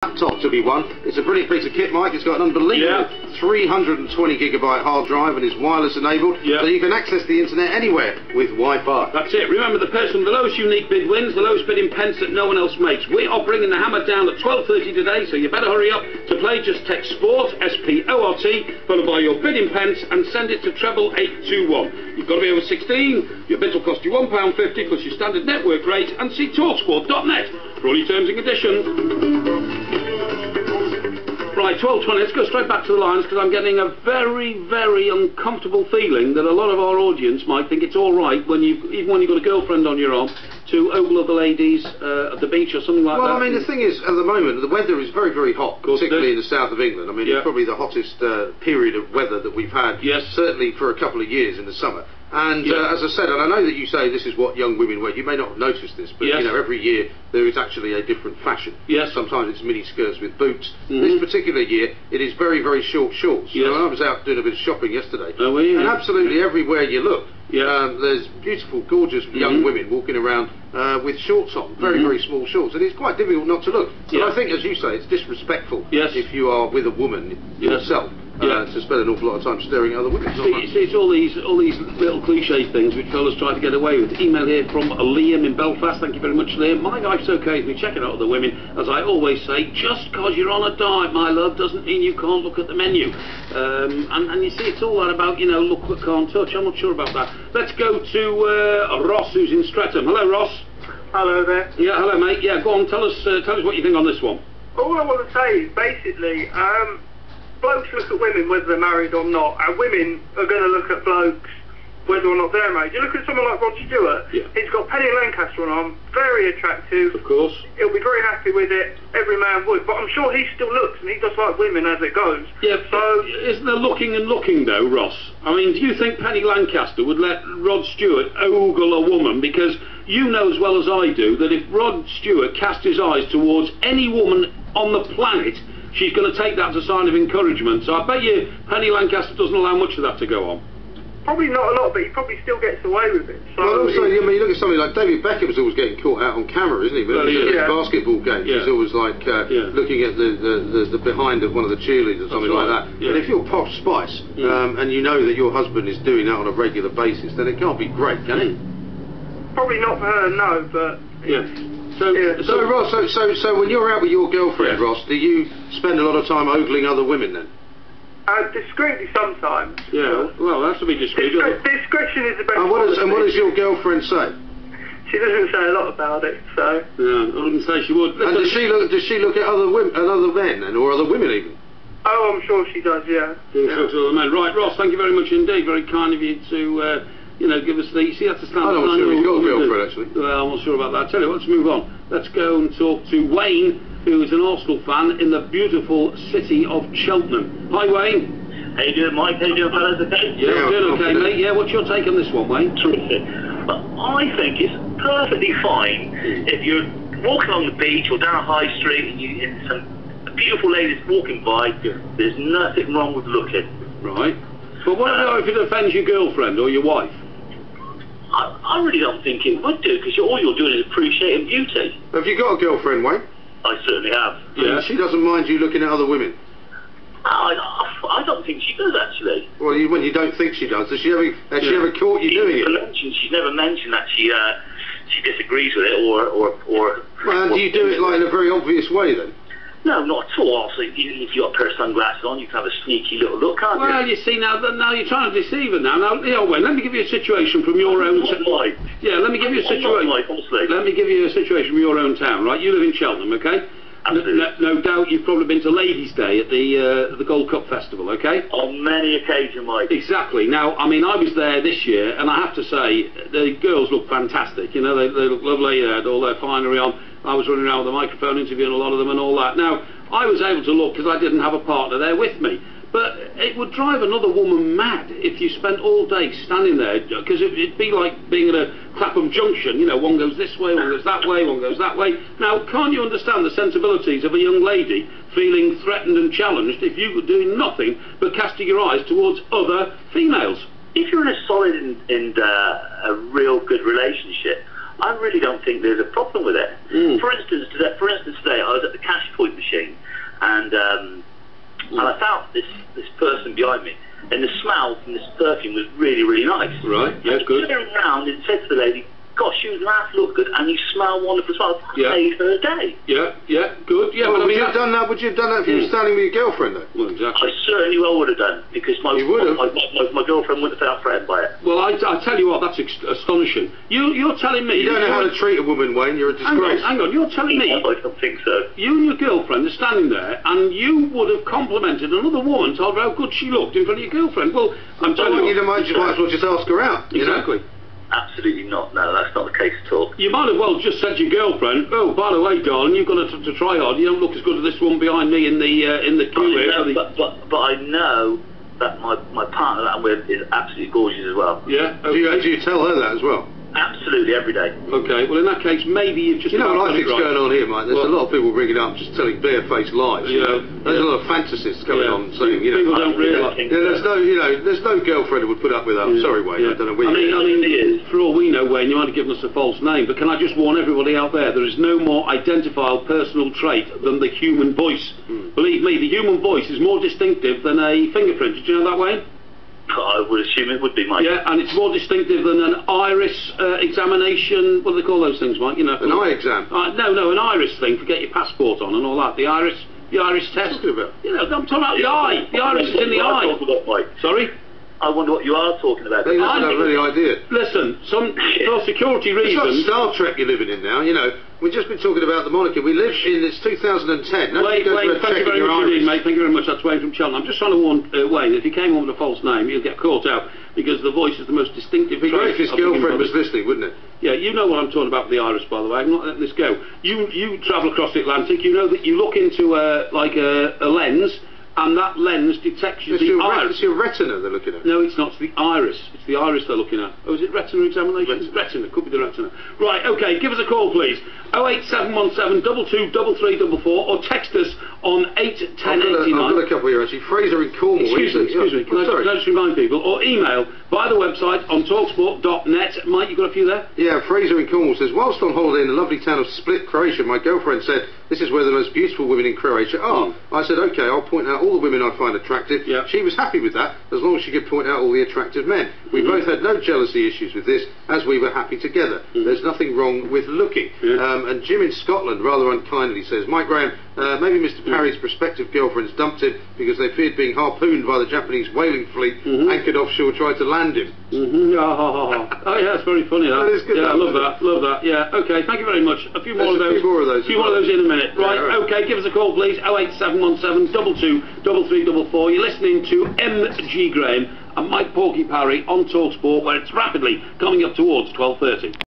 laptop to be won. It's a brilliant piece of kit, Mike. It's got an unbelievable 320GB hard drive and is wireless enabled, so you can access the internet anywhere with Wi-Fi. That's it. Remember, the person with the lowest unique bid wins, the lowest bid in pence that no one else makes. We are bringing the hammer down at 12:30 today, so you better hurry up. To play, just text SPORT, S-P-O-R-T, followed by your bid in pence, and send it to 88821. You've got to be over 16. Your bids will cost you £1.50 plus your standard network rate, and see talksport.net for all your terms and conditions. Right, 12:20, let's go straight back to the lines, because I'm getting a very, very uncomfortable feeling that a lot of our audience might think it's all right when even when you've got a girlfriend on your arm, to ogle other ladies at the beach or something like that. Well, I mean, the thing is, at the moment, the weather is very, very hot, particularly in the south of England. I mean, it's probably the hottest period of weather that we've had, certainly for a couple of years in the summer. And as I said, and I know that you say this is what young women wear, you may not have noticed this, but you know, every year there is actually a different fashion. Sometimes it's mini skirts with boots. This particular year, it is very, very short shorts. You know, I was out doing a bit of shopping yesterday, and absolutely everywhere you look, there's beautiful, gorgeous young women walking around with shorts on, very, very small shorts, and it's quite difficult not to look. And I think, as you say, it's disrespectful if you are with a woman yourself. To spend an awful lot of time staring at other women. See, it's all these little cliche things which fellas try to get away with. Email here from Liam in Belfast. Thank you very much, Liam. My wife's okay with me checking out other women. As I always say, just because you're on a diet, my love, doesn't mean you can't look at the menu. And you see, it's all that about, you know, look but can't touch. I'm not sure about that. Let's go to Ross, who's in Streatham. Hello, Ross. Hello there. Yeah, hello, mate. Yeah, go on. Tell us what you think on this one. All I want to say is basically, blokes look at women whether they're married or not, and women are going to look at blokes whether or not they're married. You look at someone like Rod Stewart, he's got Penny Lancaster on, very attractive. Of course. He'll be very happy with it, every man would, but I'm sure he still looks, and he does like women as it goes. Yeah, so isn't there looking and looking though, Ross? I mean, do you think Penny Lancaster would let Rod Stewart ogle a woman? Because you know as well as I do that if Rod Stewart cast his eyes towards any woman on the planet, she's going to take that as a sign of encouragement. So I bet you Penny Lancaster doesn't allow much of that to go on. Probably not a lot, but he probably still gets away with it. So well, also, I mean, you look at somebody like David Beckham's always getting caught out on camera, isn't he? But basketball games, he's always like looking at the behind of one of the cheerleaders or something like that. And if you're Posh Spice and you know that your husband is doing that on a regular basis, then it can't be great, can it? Probably not for her, no, but So Ross, so when you're out with your girlfriend, Ross, do you spend a lot of time ogling other women then? Discreetly sometimes. Yeah, well, that's to be discreet. Discretion is the best. And what does your girlfriend say? She doesn't say a lot about it, so. Yeah, I wouldn't say she would. And does she look at other women, and other men, or other women even? Oh, I'm sure she does. Yeah. Men. Right, Ross. Thank you very much indeed. Very kind of you to. You know, give us the... See, that's the standard. I'm not sure he's got a girlfriend, actually. Well, I'm not sure about that. Tell you what, let's move on. Let's go and talk to Wayne, who is an Arsenal fan in the beautiful city of Cheltenham. Hi, Wayne. How you doing, Mike? How you doing, fellas? Okay? Yeah, doing okay, mate. Yeah, what's your take on this one, Wayne? Terrific. But I think it's perfectly fine if you're walking on the beach or down a high street and some beautiful ladies walking by. There's nothing wrong with looking. Right. But what about if it offends your girlfriend or your wife? I really don't think it would do, because all you're doing is appreciating beauty. Have you got a girlfriend, Wayne? I certainly have. Yeah. And she doesn't mind you looking at other women? I don't think she does, actually. Well, when you don't think she does she ever caught you doing it? She's never mentioned that she disagrees with it, or well, do you do it like in a very obvious way then? No, not at all. Also, if you've got a pair of sunglasses on, you can have a sneaky little look, can't you? Well, you see, now you're trying to deceive her now. Now, Wayne, let me give you a situation from your own... Yeah, let me give you a situation... Let me give you a situation from your own town, right? You live in Cheltenham, okay? Absolutely. No doubt you've probably been to Ladies' Day at the Gold Cup Festival, okay? On many occasions, Mike. Exactly. Now, I mean, I was there this year, and I have to say, the girls look fantastic. You know, they look lovely, they had all their finery on. I was running around with a microphone interviewing a lot of them and all that. Now, I was able to look because I didn't have a partner there with me. But it would drive another woman mad if you spent all day standing there, because it'd be like being at a Clapham Junction. You know, one goes this way, one goes that way, one goes that way. Now, can't you understand the sensibilities of a young lady feeling threatened and challenged if you were doing nothing but casting your eyes towards other females? If you're in a solid and a real good relationship, I really don't think there's a problem with it. For instance, today I was at the cash point machine, and I found this person behind me, and the smell from this perfume was really, really nice. Right, yeah, good. I turned around and said to the lady, gosh, you look good, and you smell wonderful as well. That made her day. Yeah, good. Yeah, well, would you have done that if you were standing with your girlfriend, though? Well, exactly. I certainly would have done, because my girlfriend wouldn't have felt threatened by it. Well, I tell you what, that's astonishing. You're telling me... You don't know how to treat a woman, Wayne. You're a disgrace. Hang on, you're telling me... I don't think so. You and your girlfriend are standing there, and you would have complimented another woman, told her how good she looked in front of your girlfriend. Well, I'm telling you... You might as well just ask her out. Exactly. Absolutely not. No, that's not the case at all. You might as well just said to your girlfriend, "Oh, by the way, darling, you've got to try hard. You don't look as good as this one behind me in the queue here." But I know that my partner that I'm with is absolutely gorgeous as well. Yeah. Okay. Do you tell her that as well? Absolutely, every day. Okay, well in that case, maybe you've just... You know what I think's going on here, mate? There's a lot of people ringing up just telling barefaced lies. There's a lot of fantasists coming on saying, People don't realise... there's no girlfriend who would put up with that. I'm sorry, Wayne, I don't know where I mean, for all we know, Wayne, you might have given us a false name, but can I just warn everybody out there, there is no more identifiable personal trait than the human voice. Believe me, the human voice is more distinctive than a fingerprint. Did you know that, Wayne? I would assume it would be, Mike. Yeah, and it's more distinctive than an iris examination. What do they call those things, Mike? You know, an eye exam. No, an iris thing to get your passport on and all that. The iris test. What are you talking about? You know, I'm talking about the eye. The iris is in the eye. Sorry? I wonder what you are talking about. I don't have any idea. Listen, for security reasons... It's not Star Trek you're living in now, you know. We've just been talking about the monarchy. We live in, it's 2010. Wayne, thank you very much indeed, mate. Thank you very much. That's Wayne from Cheltenham. I'm just trying to warn Wayne, if he came on with a false name, he'll get caught out, because the voice is the most distinctive trait. It'd be great if his girlfriend was listening, wouldn't it? Yeah, you know what I'm talking about with the iris, by the way. I'm not letting this go. You travel across the Atlantic. You know that you look into a lens, and that lens detects the iris. It's your retina they're looking at. No, it's not. It's the iris. It's the iris they're looking at. Oh, is it retina examination? Retina. Could be the retina. Right, okay, give us a call, please. 08717 223344, or text us on 81089. I've got a couple here, actually. Fraser in Cornwall. Excuse me. Can I just remind people? Or email via the website on talksport.net. Mike, you got a few there? Yeah, Fraser in Cornwall says, whilst on holiday in the lovely town of Split, Croatia, my girlfriend said, this is where the most beautiful women in Croatia are. I said, okay, I'll point out all the women I find attractive. She was happy with that, as long as she could point out all the attractive men. We both had no jealousy issues with this, as we were happy together. There's nothing wrong with looking. And Jim in Scotland rather unkindly says, Mike Graham, maybe Mr. Parry's prospective girlfriends dumped him because they feared being harpooned by the Japanese whaling fleet anchored offshore tried to land him. Oh yeah, that's very funny. That is good. Yeah, I love that. Yeah, okay, thank you very much. A few more of those. A few more of those in a minute. Right, okay, give us a call, please. 08717 223344. You're listening to MG Graham and Mike Porky Parry on TalkSport, where it's rapidly coming up towards 12:30.